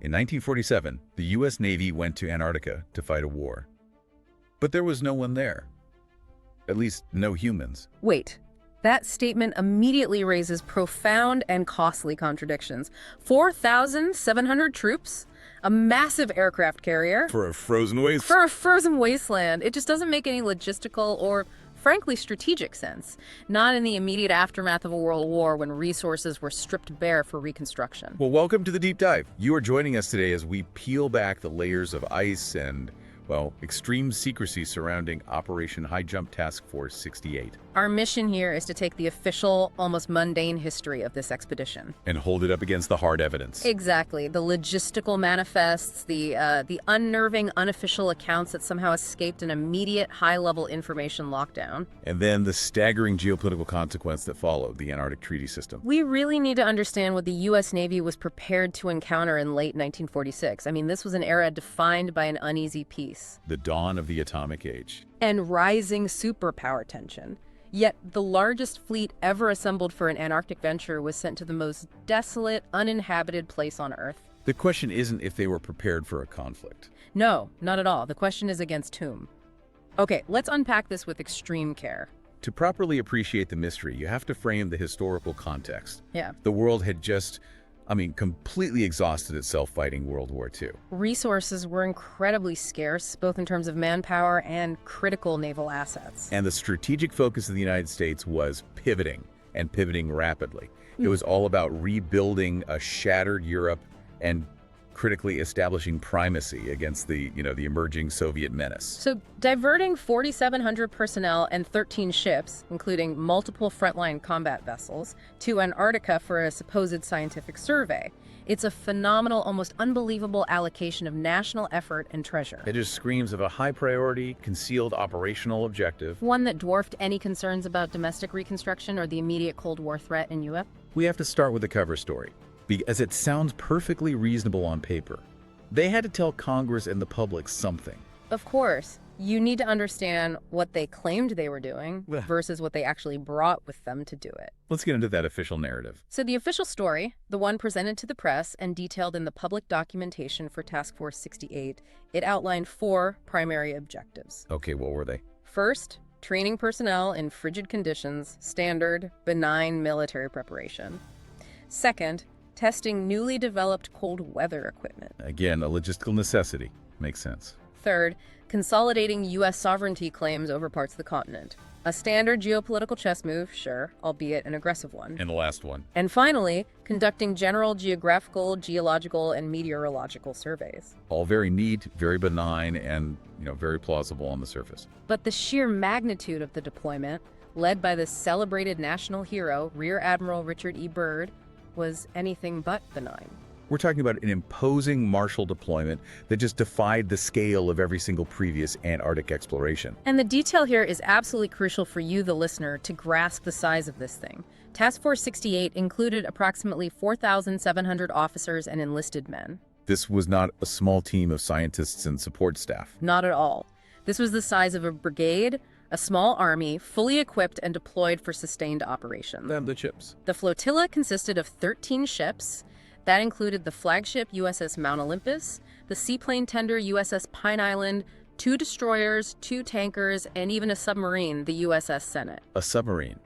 In 1947, the U.S. Navy went to Antarctica to fight a war. But there was no one there. At least, no humans. Wait. That statement immediately raises profound and costly contradictions. 4,700 troops? A massive aircraft carrier? For a frozen wasteland? For a frozen wasteland. It just doesn't make any logistical or, frankly, strategic sense. Not in the immediate aftermath of a world war when resources were stripped bare for reconstruction. Well, welcome to the Deep Dive. You are joining us today as we peel back the layers of ice and, well, extreme secrecy surrounding Operation Highjump Task Force 68. Our mission here is to take the official, almost mundane history of this expedition. And hold it up against the hard evidence. Exactly. The logistical manifests, the unnerving unofficial accounts that somehow escaped an immediate high-level information lockdown. And then the staggering geopolitical consequence that followed, the Antarctic Treaty System. We really need to understand what the U.S. Navy was prepared to encounter in late 1946. I mean, this was an era defined by an uneasy peace. The dawn of the atomic age. And rising superpower tension. Yet the largest fleet ever assembled for an Antarctic venture was sent to the most desolate, uninhabited place on Earth. The question isn't if they were prepared for a conflict. No, not at all. The question is against whom. Okay, let's unpack this with extreme care. To properly appreciate the mystery, you have to frame the historical context. Yeah. The world had just, completely exhausted itself fighting World War II. Resources were incredibly scarce, both in terms of manpower and critical naval assets. And the strategic focus of the United States was pivoting, and pivoting rapidly. It was all about rebuilding a shattered Europe and critically establishing primacy against the emerging Soviet menace. So diverting 4,700 personnel and 13 ships, including multiple frontline combat vessels, to Antarctica for a supposed scientific survey. It's a phenomenal, almost unbelievable allocation of national effort and treasure. It just screams of a high-priority, concealed operational objective. One that dwarfed any concerns about domestic reconstruction or the immediate Cold War threat in Europe. We have to start with the cover story, because it sounds perfectly reasonable on paper. They had to tell Congress and the public something. Of course. You need to understand what they claimed they were doing versus what they actually brought with them to do it. Let's get into that official narrative. So the official story, the one presented to the press and detailed in the public documentation for Task Force 68, it outlined 4 primary objectives. Okay, what were they? First, training personnel in frigid conditions, standard, benign military preparation. Second, testing newly developed cold weather equipment. Again, a logistical necessity. Makes sense. Third, consolidating U.S. sovereignty claims over parts of the continent. A standard geopolitical chess move, sure, albeit an aggressive one. And the last one. And finally, conducting general geographical, geological, and meteorological surveys. All very neat, very benign, and, very plausible on the surface. But the sheer magnitude of the deployment, led by the celebrated national hero, Rear Admiral Richard E. Byrd, was anything but benign. We're talking about an imposing Marshall deployment that just defied the scale of every single previous Antarctic exploration. And the detail here is absolutely crucial for you, the listener, to grasp the size of this thing. Task Force 68 included approximately 4,700 officers and enlisted men. This was not a small team of scientists and support staff. Not at all. This was the size of a brigade, a small army, fully equipped and deployed for sustained operations. The ships. The flotilla consisted of 13 ships. That included the flagship USS Mount Olympus, the seaplane tender USS Pine Island, 2 destroyers, 2 tankers, and even a submarine, the USS Senate. A submarine?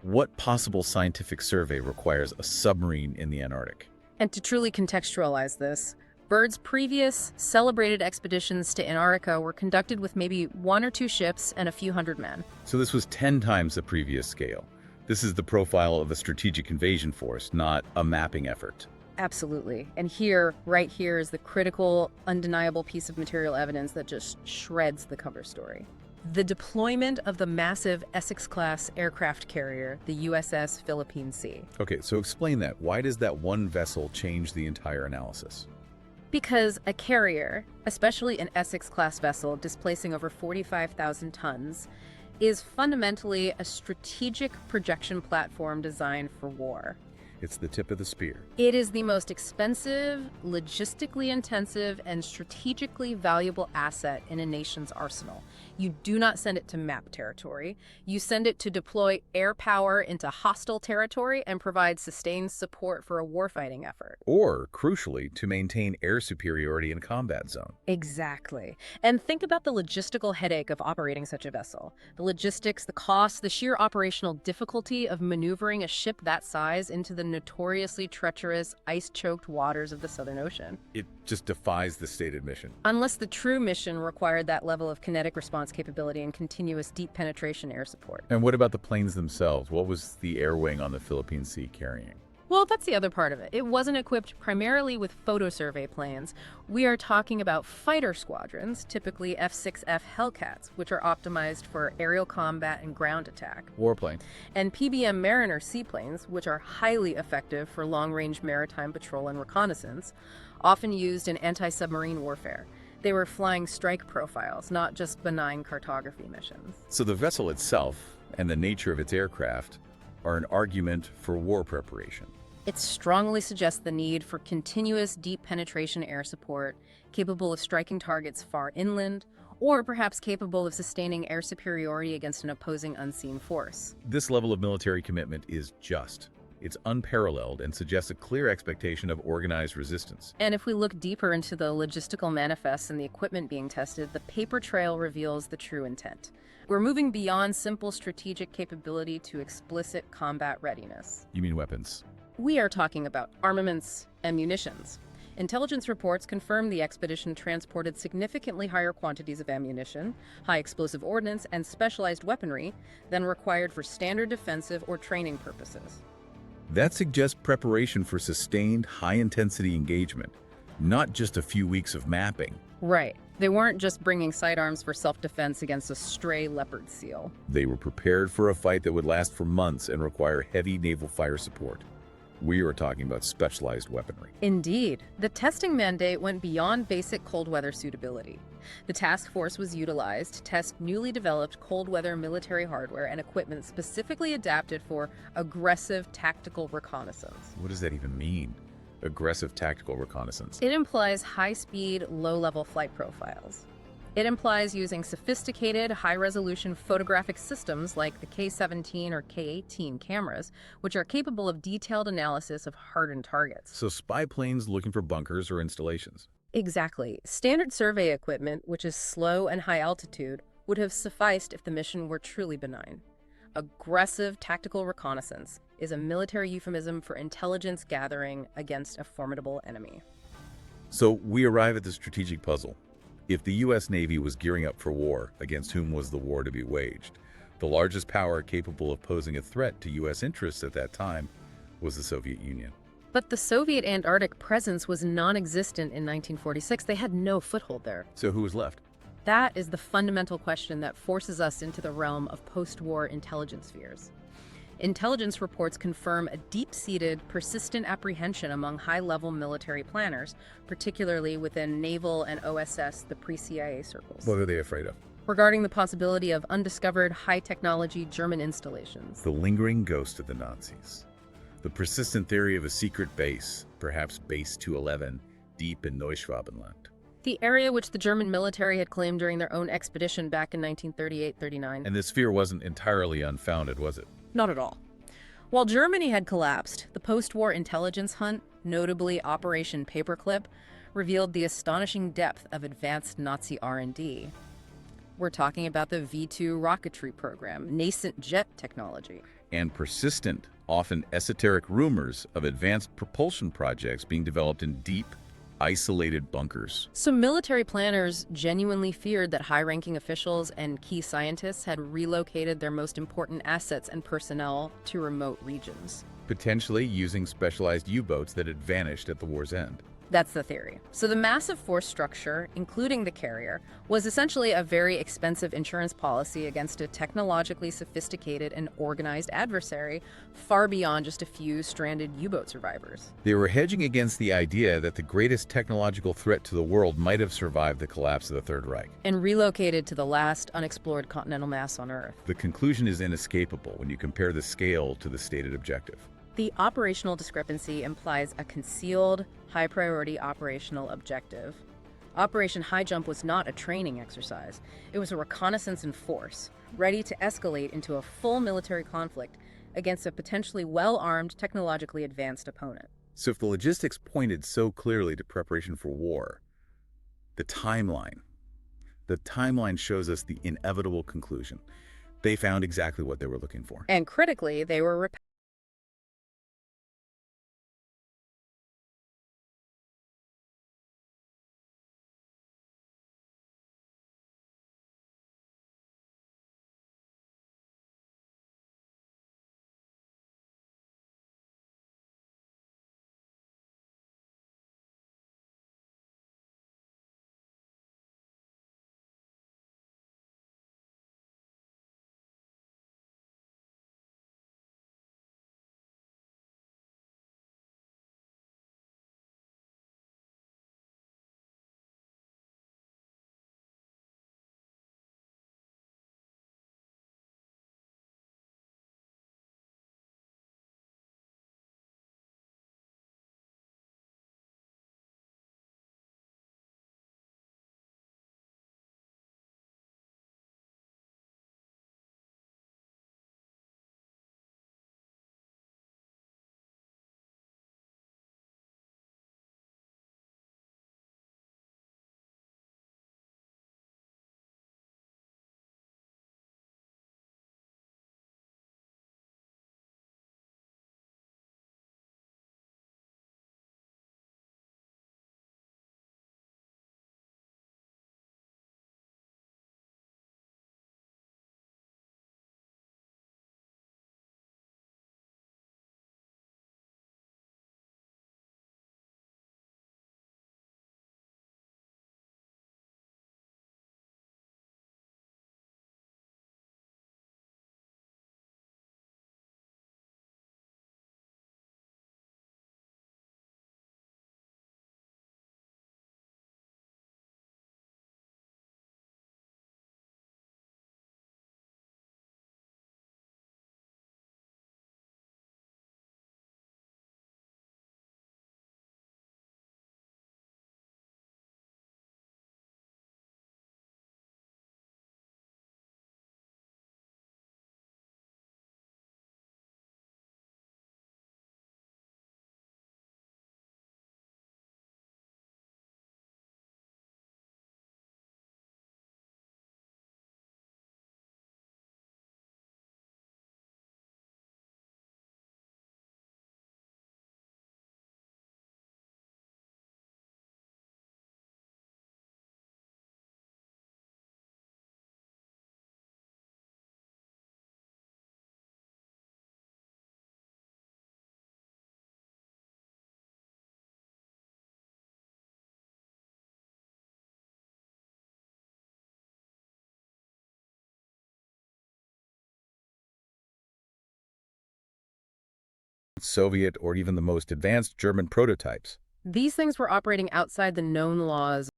What possible scientific survey requires a submarine in the Antarctic? And to truly contextualize this, Byrd's previous celebrated expeditions to Antarctica were conducted with maybe 1 or 2 ships and a few hundred men. So this was 10 times the previous scale. This is the profile of a strategic invasion force, not a mapping effort. Absolutely. And here, right here, is the critical, undeniable piece of material evidence that just shreds the cover story. The deployment of the massive Essex-class aircraft carrier, the USS Philippine Sea. Okay, so explain that. Why does that one vessel change the entire analysis? Because a carrier, especially an Essex-class vessel displacing over 45,000 tons, is fundamentally a strategic projection platform designed for war. It's the tip of the spear. It is the most expensive, logistically intensive, and strategically valuable asset in a nation's arsenal. You do not send it to map territory. You send it to deploy air power into hostile territory and provide sustained support for a warfighting effort. Or, crucially, to maintain air superiority in a combat zone. Exactly. And think about the logistical headache of operating such a vessel. The logistics, the cost, the sheer operational difficulty of maneuvering a ship that size into the notoriously treacherous, ice-choked waters of the Southern Ocean. It just defies the stated mission. Unless the true mission required that level of kinetic response capability and continuous deep penetration air support. And what about the planes themselves? What was the air wing on the Philippine Sea carrying? Well, that's the other part of it. It wasn't equipped primarily with photo survey planes. We are talking about fighter squadrons, typically F-6F Hellcats, which are optimized for aerial combat and ground attack. Warplane. And PBM Mariner seaplanes, which are highly effective for long-range maritime patrol and reconnaissance, often used in anti-submarine warfare. They were flying strike profiles, not just benign cartography missions. So the vessel itself and the nature of its aircraft are an argument for war preparation. It strongly suggests the need for continuous deep penetration air support, capable of striking targets far inland, or perhaps capable of sustaining air superiority against an opposing unseen force. This level of military commitment is just. It's unparalleled and suggests a clear expectation of organized resistance. And if we look deeper into the logistical manifests and the equipment being tested, the paper trail reveals the true intent. We're moving beyond simple strategic capability to explicit combat readiness. You mean weapons? We are talking about armaments and munitions. Intelligence reports confirm the expedition transported significantly higher quantities of ammunition, high explosive ordnance, and specialized weaponry than required for standard defensive or training purposes. That suggests preparation for sustained, high-intensity engagement, not just a few weeks of mapping. Right. They weren't just bringing sidearms for self-defense against a stray leopard seal. They were prepared for a fight that would last for months and require heavy naval fire support. We are talking about specialized weaponry. Indeed. The testing mandate went beyond basic cold weather suitability. The task force was utilized to test newly developed cold weather military hardware and equipment specifically adapted for aggressive tactical reconnaissance. What does that even mean? Aggressive tactical reconnaissance. It implies high-speed, low-level flight profiles. It implies using sophisticated, high-resolution photographic systems like the K-17 or K-18 cameras, which are capable of detailed analysis of hardened targets. So spy planes looking for bunkers or installations. Exactly. Standard survey equipment, which is slow and high altitude, would have sufficed if the mission were truly benign. Aggressive tactical reconnaissance is a military euphemism for intelligence gathering against a formidable enemy. So we arrive at the strategic puzzle. If the U.S. Navy was gearing up for war, against whom was the war to be waged? The largest power capable of posing a threat to U.S. interests at that time was the Soviet Union. But the Soviet Antarctic presence was non-existent in 1946. They had no foothold there. So who was left? That is the fundamental question that forces us into the realm of post-war intelligence fears. Intelligence reports confirm a deep-seated, persistent apprehension among high-level military planners, particularly within naval and OSS, the pre-CIA circles. What are they afraid of? Regarding the possibility of undiscovered, high-technology German installations. The lingering ghost of the Nazis. The persistent theory of a secret base, perhaps Base 211, deep in Neuschwabenland. The area which the German military had claimed during their own expedition back in 1938-39. And this fear wasn't entirely unfounded, was it? Not at all. While Germany had collapsed, the post-war intelligence hunt, notably Operation Paperclip, revealed the astonishing depth of advanced Nazi R&D. We're talking about the V-2 rocketry program, nascent jet technology. And persistent, often esoteric rumors of advanced propulsion projects being developed in deep, isolated bunkers. So military planners genuinely feared that high-ranking officials and key scientists had relocated their most important assets and personnel to remote regions. Potentially using specialized U-boats that had vanished at the war's end. That's the theory. So the massive force structure, including the carrier, was essentially a very expensive insurance policy against a technologically sophisticated and organized adversary, far beyond just a few stranded U-boat survivors. They were hedging against the idea that the greatest technological threat to the world might have survived the collapse of the Third Reich. And relocated to the last unexplored continental mass on Earth. The conclusion is inescapable when you compare the scale to the stated objective. The operational discrepancy implies a concealed, high-priority operational objective. Operation Highjump was not a training exercise. It was a reconnaissance in force, ready to escalate into a full military conflict against a potentially well-armed, technologically advanced opponent. So if the logistics pointed so clearly to preparation for war, the timeline, the timeline shows us the inevitable conclusion. They found exactly what they were looking for. And critically, they were Soviet or even the most advanced German prototypes. These things were operating outside the known laws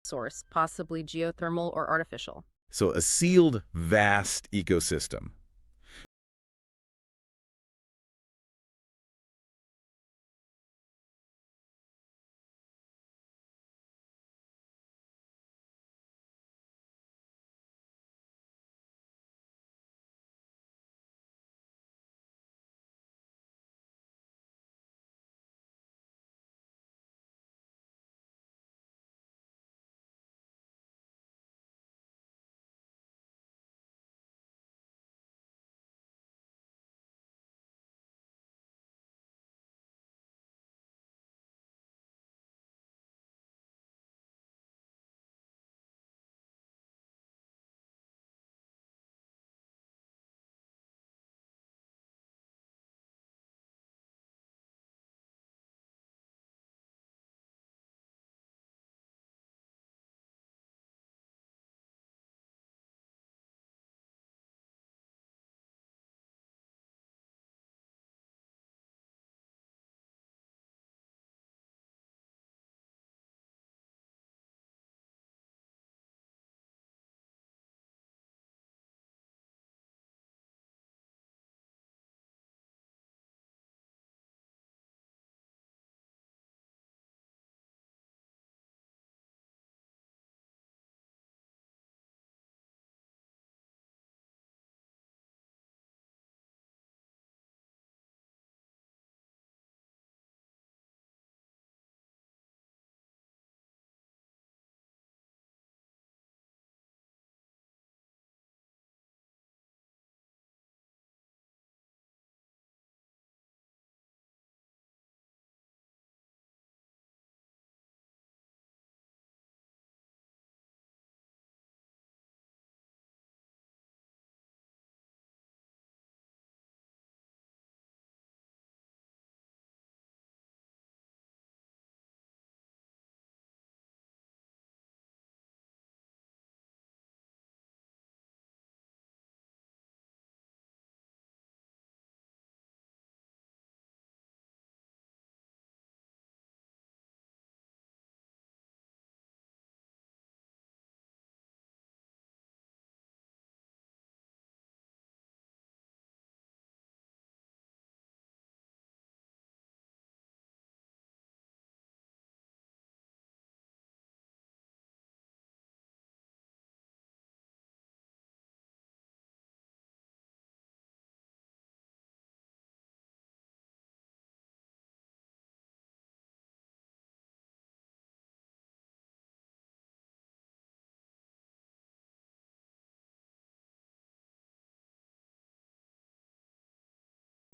source, possibly geothermal or artificial. So a sealed, vast ecosystem.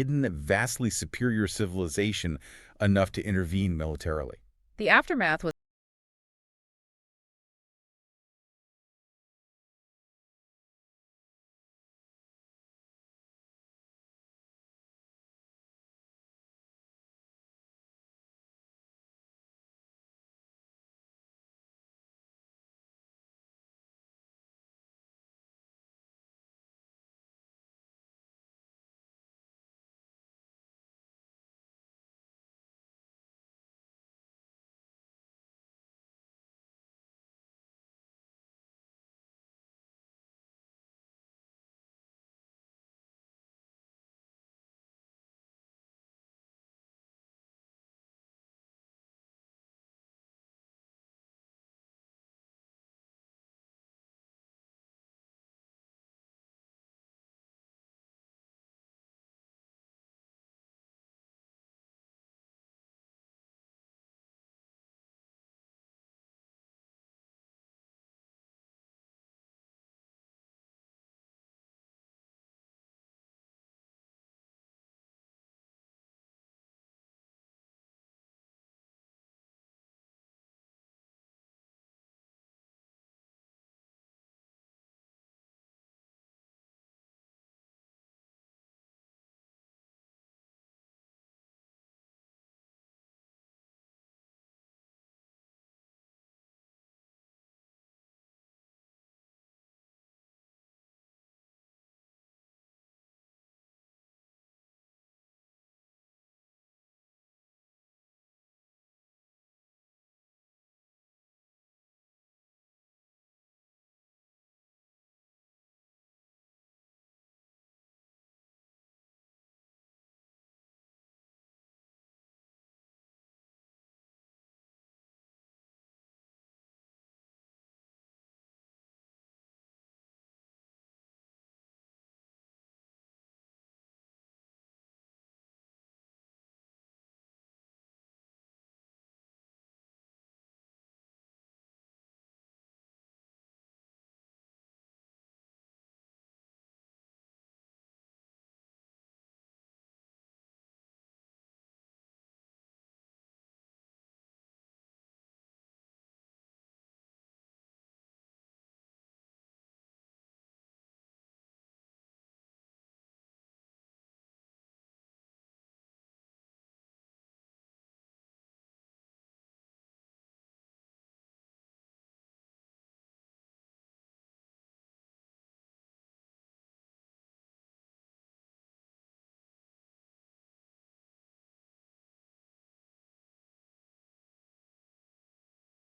Hidden, vastly superior civilization enough to intervene militarily. The aftermath was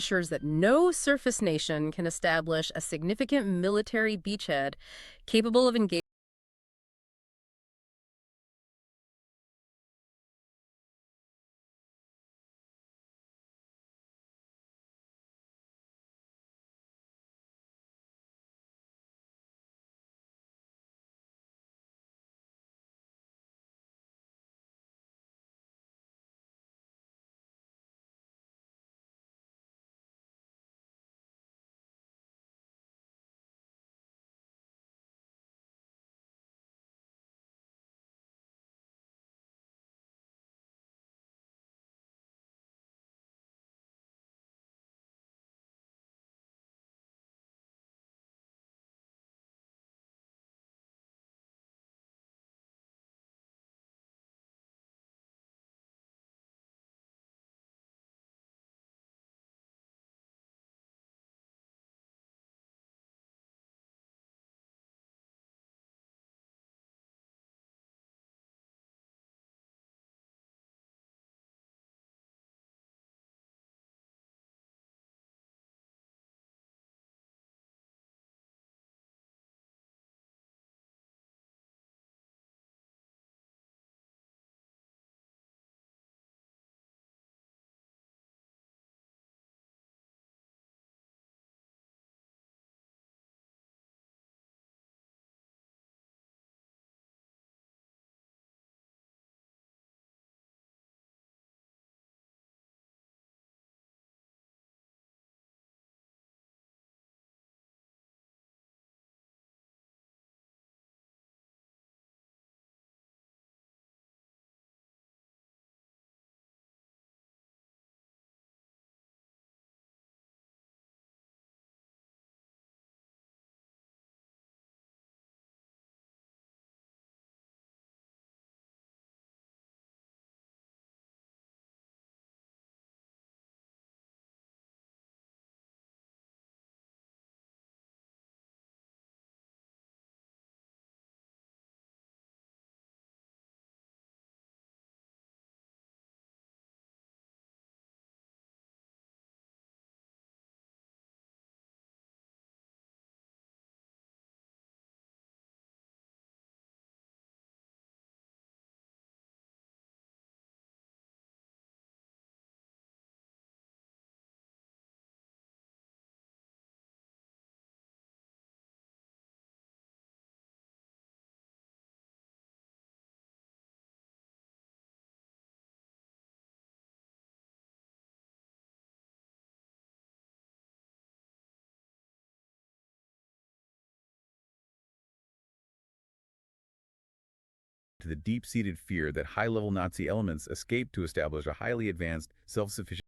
ensures that no surface nation can establish a significant military beachhead capable of engaging to the deep-seated fear that high-level Nazi elements escaped to establish a highly advanced, self-sufficient